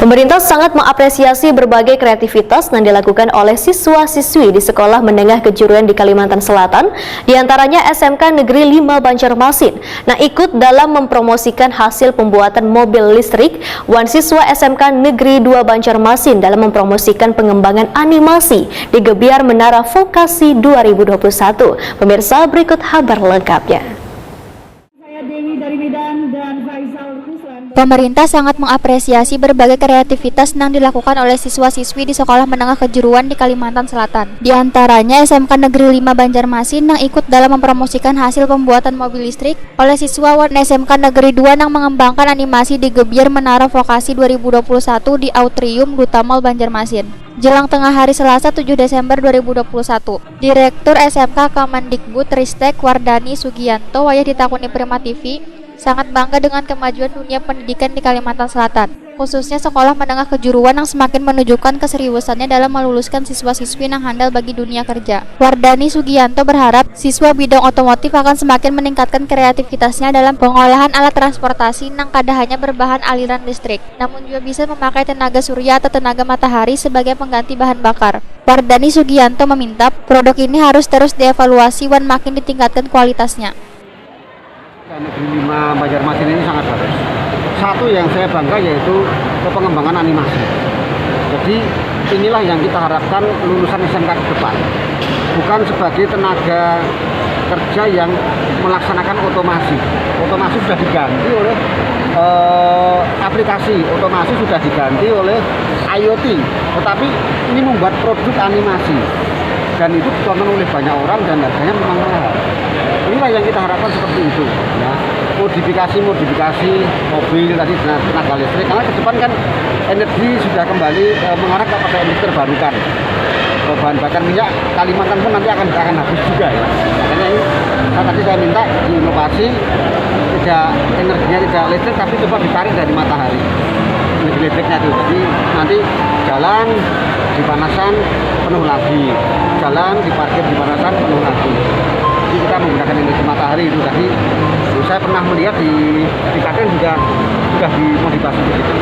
Pemerintah sangat mengapresiasi berbagai kreativitas yang dilakukan oleh siswa-siswi di Sekolah Menengah Kejuruan di Kalimantan Selatan, diantaranya SMK Negeri 5 Banjarmasin. Nah, ikut dalam mempromosikan hasil pembuatan mobil listrik, siswa SMK Negeri 2 Banjarmasin dalam mempromosikan pengembangan animasi di Gebiar Menara Vokasi 2021. Pemirsa, berikut kabar lengkapnya. Pemerintah sangat mengapresiasi berbagai kreativitas yang dilakukan oleh siswa-siswi di Sekolah Menengah Kejuruan di Kalimantan Selatan. Di antaranya SMK Negeri 5 Banjarmasin yang ikut dalam mempromosikan hasil pembuatan mobil listrik oleh siswa SMK Negeri 2 yang mengembangkan animasi di Gebiar Menara Vokasi 2021 di Autrium Duta Mall Banjarmasin. Jelang tengah hari Selasa 7 Desember 2021, Direktur SMK Kemendikbud Ristek Wardani Sugianto wayah ditakuni Prima TV sangat bangga dengan kemajuan dunia pendidikan di Kalimantan Selatan, khususnya Sekolah Menengah Kejuruan yang semakin menunjukkan keseriusannya dalam meluluskan siswa-siswi yang handal bagi dunia kerja. Wardani Sugianto berharap siswa bidang otomotif akan semakin meningkatkan kreativitasnya dalam pengolahan alat transportasi yang kada hanya berbahan aliran listrik, namun juga bisa memakai tenaga surya atau tenaga matahari sebagai pengganti bahan bakar. Wardani Sugianto meminta produk ini harus terus dievaluasi dan makin ditingkatkan kualitasnya. Negeri 5 Banjarmasin ini sangat bagus. Satu yang saya bangga yaitu pengembangan animasi. Jadi inilah yang kita harapkan lulusan SMK ke depan. Bukan sebagai tenaga kerja yang melaksanakan otomasi. Otomasi sudah diganti oleh aplikasi, otomasi sudah diganti oleh IoT. Tetapi ini membuat produk animasi. Dan itu ditonton oleh banyak orang dan harganya memang mahal. Inilah yang kita harapkan seperti itu, ya. Modifikasi mobil tadi tenaga listrik, karena ke depan kan energi sudah kembali mengarah kepada energi terbarukan. Bahan bakar minyak Kalimantan pun nanti akan habis juga, ya. Makanya ini saya minta diinovasi, tidak energinya tidak listrik tapi coba ditarik dari matahari. Listriknya itu, jadi nanti jalan dipanasan penuh lagi, jalan diparkir dipanasan penuh lagi. Jadi kita menggunakan energi matahari itu tadi. Saya pernah melihat di Klaten juga sudah dimodifikasi begitu.